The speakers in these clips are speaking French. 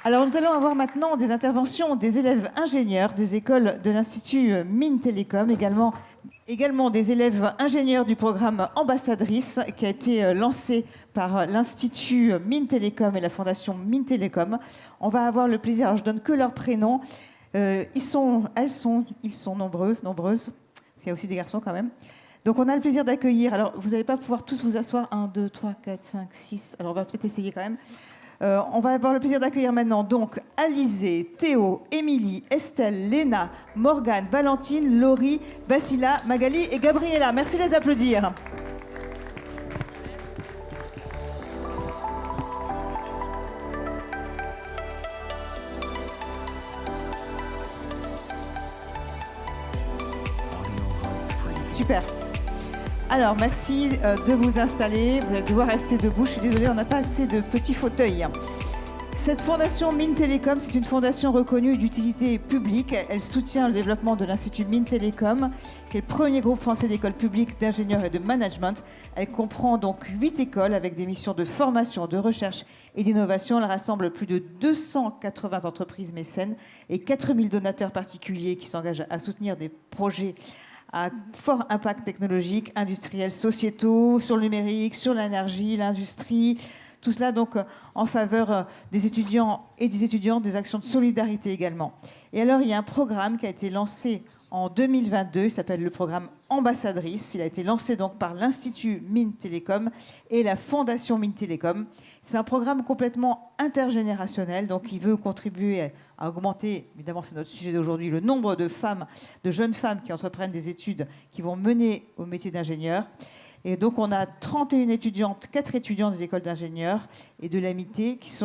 Alors, nous allons avoir maintenant des interventions des élèves ingénieurs des écoles de l'Institut Mines Télécom, également des élèves ingénieurs du programme Ambassadrice qui a été lancé par l'Institut Mines Télécom et la Fondation Mines Télécom. On va avoir le plaisir, alors je donne que leurs prénoms. Ils sont nombreuses, parce qu'il y a aussi des garçons quand même. Donc on a le plaisir d'accueillir, alors vous n'allez pas pouvoir tous vous asseoir, 1, 2, 3, 4, 5, 6, alors on va peut-être essayer quand même. On va avoir le plaisir d'accueillir maintenant donc Alizé, Théo, Émilie, Estelle, Léna, Morgane, Valentine, Laurie, Vassila, Magali et Gabriella. Merci de les applaudir. Super. Alors, merci de vous installer. Vous allez devoir rester debout. Je suis désolée, on n'a pas assez de petits fauteuils. Cette fondation Mines Télécom, c'est une fondation reconnue d'utilité publique. Elle soutient le développement de l'Institut Mines Télécom, qui est le premier groupe français d'écoles publiques d'ingénieurs et de management. Elle comprend donc 8 écoles avec des missions de formation, de recherche et d'innovation. Elle rassemble plus de 280 entreprises mécènes et 4000 donateurs particuliers qui s'engagent à soutenir des projets à fort impact technologique, industriel, sociétaux, sur le numérique, sur l'énergie, l'industrie. Tout cela donc en faveur des étudiants et des étudiantes, des actions de solidarité également. Et alors, il y a un programme qui a été lancé en 2022, il s'appelle le programme Ambassadrice. Il a été lancé donc par l'Institut Mines Télécom et la Fondation Mines Télécom. C'est un programme complètement intergénérationnel, donc il veut contribuer à augmenter, évidemment c'est notre sujet d'aujourd'hui, le nombre de femmes, de jeunes femmes qui entreprennent des études qui vont mener au métier d'ingénieur. Et donc on a 31 étudiantes, 4 étudiantes des écoles d'ingénieurs et de l'AMIT qui se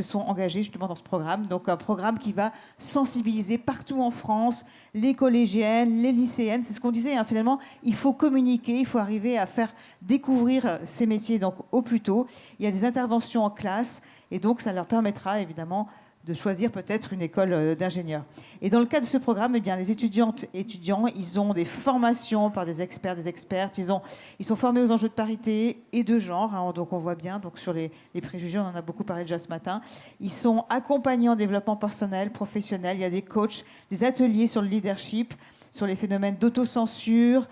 sont engagés justement dans ce programme. Donc un programme qui va sensibiliser partout en France les collégiennes, les lycéennes. C'est ce qu'on disait, hein, finalement, il faut communiquer, il faut arriver à faire découvrir ces métiers donc, au plus tôt. Il y a des interventions en classe et donc ça leur permettra évidemment de choisir peut-être une école d'ingénieurs. Et dans le cadre de ce programme, eh bien, les étudiantes et étudiants, ils ont des formations par des experts, des expertes. Ils sont formés aux enjeux de parité et de genre. Hein, donc on voit bien, donc sur les préjugés, on en a beaucoup parlé déjà ce matin. Ils sont accompagnés en développement personnel, professionnel. Il y a des coachs, des ateliers sur le leadership, sur les phénomènes d'autocensure.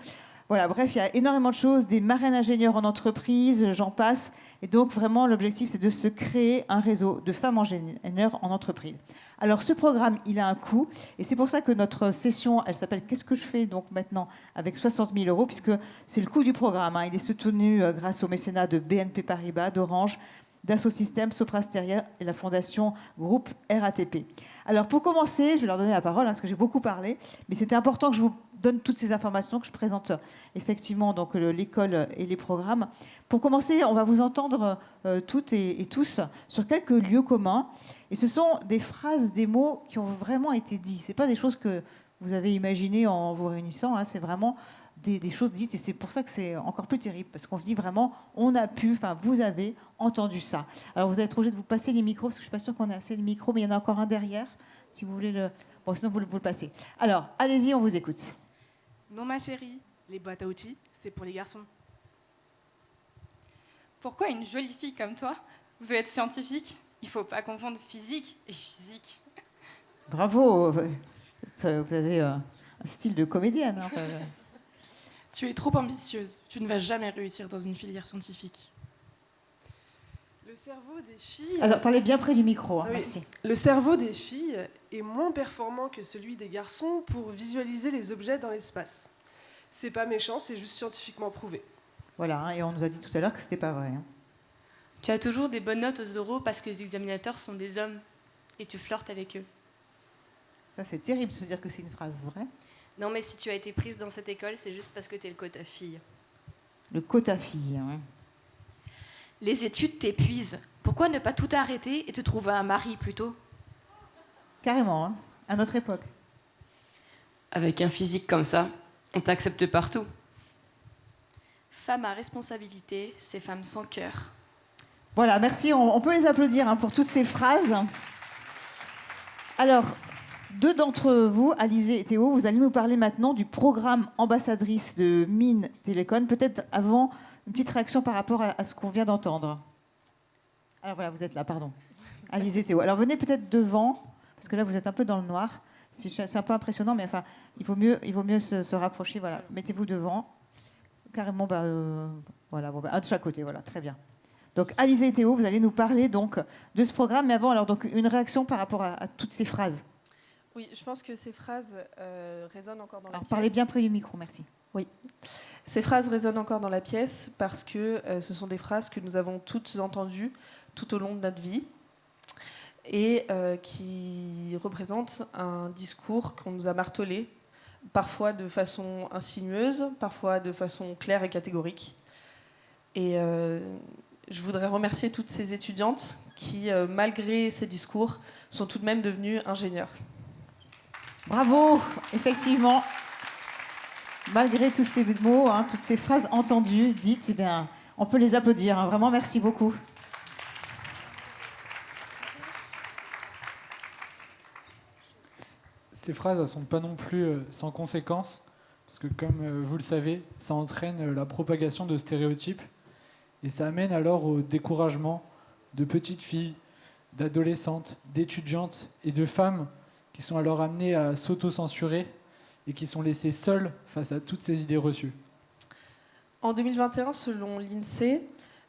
Voilà, bref, il y a énormément de choses, des marraines ingénieurs en entreprise, j'en passe. Et donc, vraiment, l'objectif, c'est de se créer un réseau de femmes ingénieurs en entreprise. Alors, ce programme, il a un coût. Et c'est pour ça que notre session, elle s'appelle « Qu'est-ce que je fais ?» donc maintenant, avec 60 000 €, puisque c'est le coût du programme. Hein. Il est soutenu grâce au mécénat de BNP Paribas, d'Orange, Dassault Systèmes, Sopra Steria et la fondation groupe RATP. Alors, pour commencer, je vais leur donner la parole, hein, parce que j'ai beaucoup parlé, mais c'était important que je vous donne toutes ces informations, que je présente effectivement donc l'école et les programmes. Pour commencer, on va vous entendre toutes et tous sur quelques lieux communs. Et ce sont des phrases, des mots qui ont vraiment été dits. Ce n'est pas des choses que vous avez imaginées en vous réunissant, hein, c'est vraiment des choses dites. Et c'est pour ça que c'est encore plus terrible, parce qu'on se dit vraiment, on a pu, enfin vous avez entendu ça. Alors vous allez être obligé de vous passer les micros, parce que je ne suis pas sûre qu'on ait assez de micros, mais il y en a encore un derrière, si vous voulez le... Bon, sinon vous le passez. Alors, allez-y, on vous écoute. Non, ma chérie, les boîtes à outils, c'est pour les garçons. Pourquoi une jolie fille comme toi veut être scientifique? Il faut pas confondre physique et physique. Bravo. Vous avez un style de comédienne. Hein. Tu es trop ambitieuse. Tu ne vas jamais réussir dans une filière scientifique. Le cerveau des filles... Alors, parlez bien près du micro, hein, oui. Merci. Le cerveau des filles est moins performant que celui des garçons pour visualiser les objets dans l'espace. C'est pas méchant, c'est juste scientifiquement prouvé. Voilà, hein, et on nous a dit tout à l'heure que c'était pas vrai. Hein. Tu as toujours des bonnes notes aux oraux parce que les examinateurs sont des hommes et tu flirtes avec eux. Ça, c'est terrible de se dire que c'est une phrase vraie. Non, mais si tu as été prise dans cette école, c'est juste parce que t'es le quota fille. Le quota fille, hein. Les études t'épuisent. Pourquoi ne pas tout arrêter et te trouver un mari plutôt? Carrément, hein, à notre époque. Avec un physique comme ça, on t'accepte partout. Femme à responsabilité, c'est femme sans cœur. Voilà, merci. On peut les applaudir hein, pour toutes ces phrases. Alors, deux d'entre vous, Alizé et Théo, vous allez nous parler maintenant du programme Ambassadrice de Mines Télécom. Peut-être avant, une petite réaction par rapport à ce qu'on vient d'entendre. Alors voilà, vous êtes là, pardon. Alizé, Théo. Alors venez peut-être devant, parce que là vous êtes un peu dans le noir. C'est un peu impressionnant, mais enfin, il vaut mieux se rapprocher. Voilà, mettez-vous devant. Carrément, voilà, un de chaque côté, voilà, très bien. Donc, Alizé et Théo, vous allez nous parler donc de ce programme. Mais avant, alors donc une réaction par rapport à toutes ces phrases. Oui, je pense que ces phrases résonnent encore dans la Alors, pièce. parlez bien près du micro, merci. Oui. Ces phrases résonnent encore dans la pièce parce que ce sont des phrases que nous avons toutes entendues tout au long de notre vie et qui représentent un discours qu'on nous a martelé, parfois de façon insinueuse, parfois de façon claire et catégorique. Et je voudrais remercier toutes ces étudiantes qui, malgré ces discours, sont tout de même devenues ingénieures. Bravo, effectivement. Malgré tous ces mots, toutes ces phrases entendues, dites, eh bien, on peut les applaudir. Vraiment, merci beaucoup. Ces phrases, elles ne sont pas non plus sans conséquences, parce que comme vous le savez, ça entraîne la propagation de stéréotypes, et ça amène alors au découragement de petites filles, d'adolescentes, d'étudiantes et de femmes qui sont alors amenées à s'auto-censurer et qui sont laissées seules face à toutes ces idées reçues. En 2021, selon l'INSEE,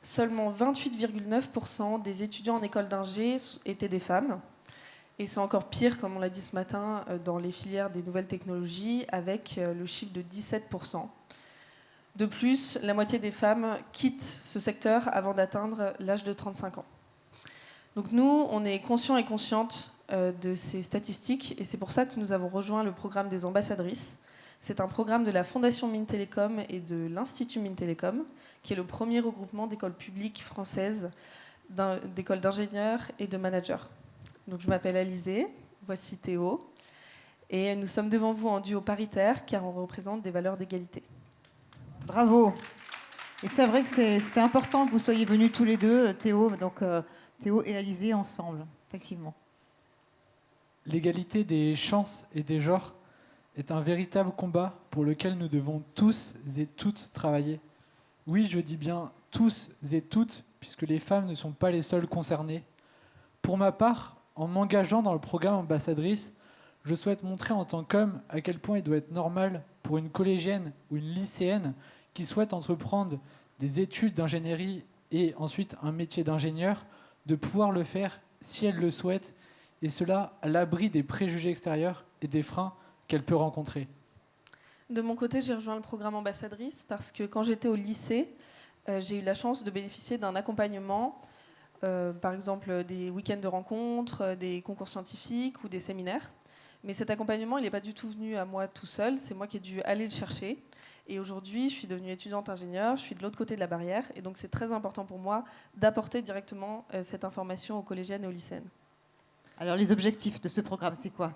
seulement 28,9% des étudiants en école d'ingé étaient des femmes. Et c'est encore pire, comme on l'a dit ce matin, dans les filières des nouvelles technologies, avec le chiffre de 17%. De plus, la moitié des femmes quittent ce secteur avant d'atteindre l'âge de 35 ans. Donc nous, on est conscients et conscientes de ces statistiques, et c'est pour ça que nous avons rejoint le programme des ambassadrices. C'est un programme de la Fondation Mines Télécom et de l'Institut Mines Télécom, qui est le premier regroupement d'écoles publiques françaises, d'écoles d'ingénieurs et de managers. Donc je m'appelle Alizé, voici Théo, et nous sommes devant vous en duo paritaire, car on représente des valeurs d'égalité. Bravo. Et c'est vrai que c'est important que vous soyez venus tous les deux, Théo et Alizé, ensemble, effectivement. L'égalité des chances et des genres est un véritable combat pour lequel nous devons tous et toutes travailler. Oui, je dis bien tous et toutes, puisque les femmes ne sont pas les seules concernées. Pour ma part, en m'engageant dans le programme ambassadrice, je souhaite montrer en tant qu'homme à quel point il doit être normal pour une collégienne ou une lycéenne qui souhaite entreprendre des études d'ingénierie et ensuite un métier d'ingénieur, de pouvoir le faire si elle le souhaite, et cela à l'abri des préjugés extérieurs et des freins qu'elle peut rencontrer. De mon côté, j'ai rejoint le programme ambassadrice parce que quand j'étais au lycée, j'ai eu la chance de bénéficier d'un accompagnement, par exemple des week-ends de rencontres, des concours scientifiques ou des séminaires. Mais cet accompagnement, il n'est pas du tout venu à moi tout seul, c'est moi qui ai dû aller le chercher. Et aujourd'hui, je suis devenue étudiante ingénieure, je suis de l'autre côté de la barrière, et donc c'est très important pour moi d'apporter directement cette information aux collégiennes et aux lycéennes. Alors les objectifs de ce programme, c'est quoi ?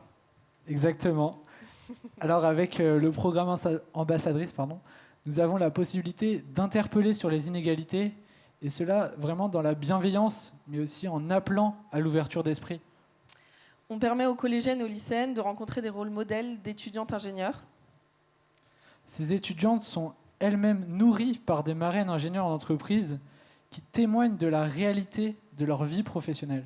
Exactement. Alors avec le programme ambassadrice, nous avons la possibilité d'interpeller sur les inégalités, et cela vraiment dans la bienveillance, mais aussi en appelant à l'ouverture d'esprit. On permet aux collégiennes et aux lycéennes de rencontrer des rôles modèles d'étudiantes ingénieurs. Ces étudiantes sont elles-mêmes nourries par des marraines ingénieurs en entreprise qui témoignent de la réalité de leur vie professionnelle.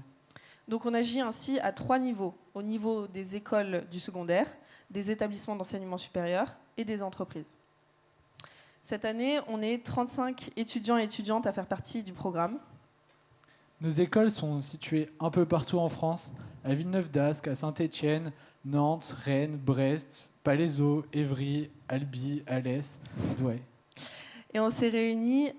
Donc on agit ainsi à 3 niveaux. Au niveau des écoles du secondaire, des établissements d'enseignement supérieur et des entreprises. Cette année, on est 35 étudiants et étudiantes à faire partie du programme. Nos écoles sont situées un peu partout en France, à Villeneuve-d'Ascq, à Saint-Étienne, Nantes, Rennes, Brest, Palaiseau, Évry, Albi, Alès, Douai. Et on s'est réunis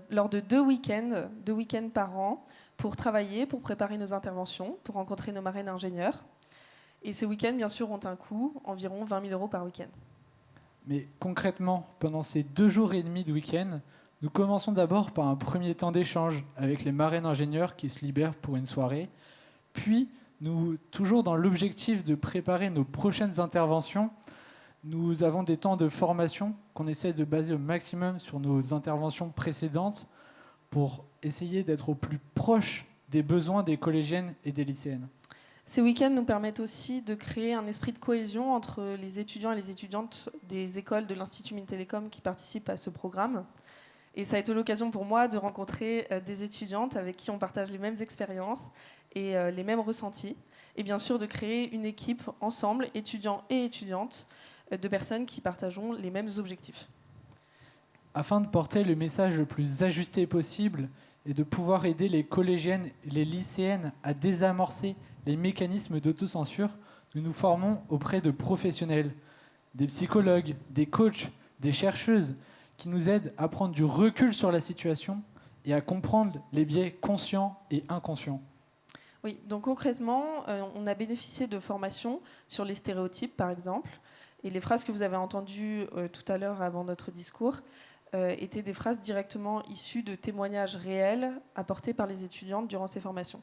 lors de 2 week-ends par an, pour travailler, pour préparer nos interventions, pour rencontrer nos marraines ingénieurs. Et ces week-ends, bien sûr, ont un coût, environ 20 000 € par week-end. Mais concrètement, pendant ces 2 jours et demi de week-end, nous commençons d'abord par un premier temps d'échange avec les marraines ingénieurs qui se libèrent pour une soirée. Puis, toujours dans l'objectif de préparer nos prochaines interventions, nous avons des temps de formation qu'on essaie de baser au maximum sur nos interventions précédentes pour essayer d'être au plus proche des besoins des collégiennes et des lycéennes. Ces week-ends nous permettent aussi de créer un esprit de cohésion entre les étudiants et les étudiantes des écoles de l'Institut Mines Télécom qui participent à ce programme. Et ça a été l'occasion pour moi de rencontrer des étudiantes avec qui on partage les mêmes expériences et les mêmes ressentis. Et bien sûr, de créer une équipe ensemble, étudiants et étudiantes, de personnes qui partageons les mêmes objectifs. Afin de porter le message le plus ajusté possible et de pouvoir aider les collégiennes et les lycéennes à désamorcer les mécanismes d'autocensure, nous nous formons auprès de professionnels, des psychologues, des coachs, des chercheuses qui nous aident à prendre du recul sur la situation et à comprendre les biais conscients et inconscients. Oui, donc concrètement, on a bénéficié de formations sur les stéréotypes, par exemple, et les phrases que vous avez entendues tout à l'heure avant notre discours étaient des phrases directement issues de témoignages réels apportés par les étudiantes durant ces formations.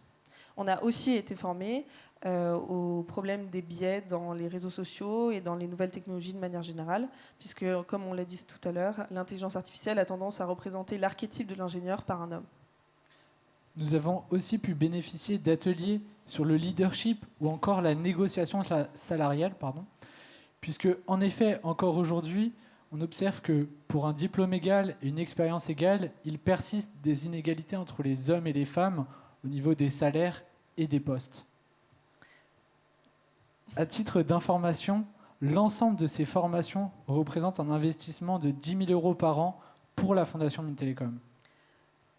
On a aussi été formés au problème des biais dans les réseaux sociaux et dans les nouvelles technologies de manière générale, puisque, comme on l'a dit tout à l'heure, l'intelligence artificielle a tendance à représenter l'archétype de l'ingénieur par un homme. Nous avons aussi pu bénéficier d'ateliers sur le leadership ou encore la négociation salariale, puisque, en effet, encore aujourd'hui, on observe que pour un diplôme égal et une expérience égale, il persiste des inégalités entre les hommes et les femmes au niveau des salaires et des postes. À titre d'information, l'ensemble de ces formations représente un investissement de 10 000 € par an pour la Fondation Mines Télécom.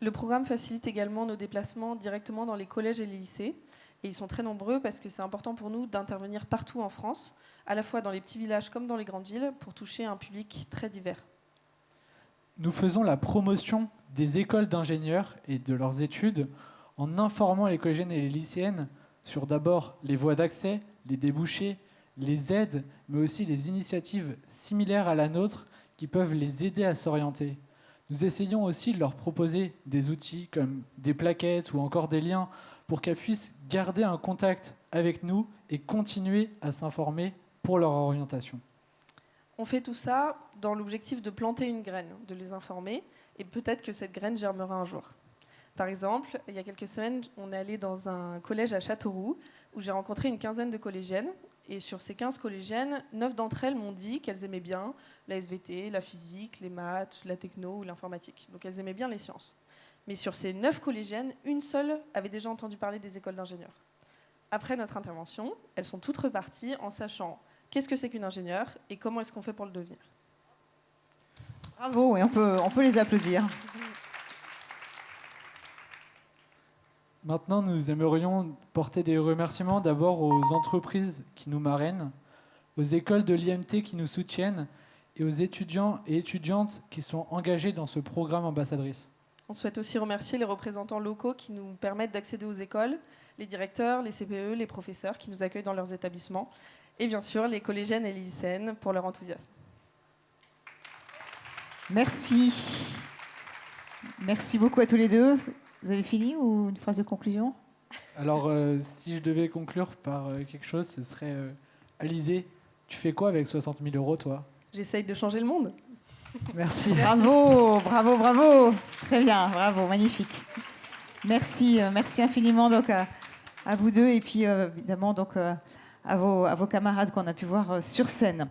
Le programme facilite également nos déplacements directement dans les collèges et les lycées. Et ils sont très nombreux parce que c'est important pour nous d'intervenir partout en France, à la fois dans les petits villages comme dans les grandes villes, pour toucher un public très divers. Nous faisons la promotion des écoles d'ingénieurs et de leurs études en informant les collégiennes et les lycéennes sur d'abord les voies d'accès, les débouchés, les aides, mais aussi les initiatives similaires à la nôtre qui peuvent les aider à s'orienter. Nous essayons aussi de leur proposer des outils comme des plaquettes ou encore des liens pour qu'elles puissent garder un contact avec nous et continuer à s'informer pour leur orientation. On fait tout ça dans l'objectif de planter une graine, de les informer, et peut-être que cette graine germera un jour. Par exemple, il y a quelques semaines, on est allé dans un collège à Châteauroux où j'ai rencontré une quinzaine de collégiennes. Et sur ces 15 collégiennes, 9 d'entre elles m'ont dit qu'elles aimaient bien la SVT, la physique, les maths, la techno ou l'informatique. Donc elles aimaient bien les sciences. Mais sur ces 9 collégiennes, une seule avait déjà entendu parler des écoles d'ingénieurs. Après notre intervention, elles sont toutes reparties en sachant qu'est-ce que c'est qu'une ingénieure et comment est-ce qu'on fait pour le devenir. Bravo, et on peut les applaudir. Maintenant, nous aimerions porter des remerciements d'abord aux entreprises qui nous marrainent, aux écoles de l'IMT qui nous soutiennent et aux étudiants et étudiantes qui sont engagés dans ce programme ambassadrice. On souhaite aussi remercier les représentants locaux qui nous permettent d'accéder aux écoles, les directeurs, les CPE, les professeurs qui nous accueillent dans leurs établissements et bien sûr les collégiennes et les lycéennes pour leur enthousiasme. Merci. Merci beaucoup à tous les deux. Vous avez fini ou une phrase de conclusion ? Alors, si je devais conclure par quelque chose, ce serait Alizée, tu fais quoi avec 60 000 € toi ? J'essaye de changer le monde. Merci. Bravo, bravo, bravo. Très bien, bravo, magnifique. Merci, merci infiniment donc, à vous deux et puis évidemment donc, à vos camarades qu'on a pu voir sur scène.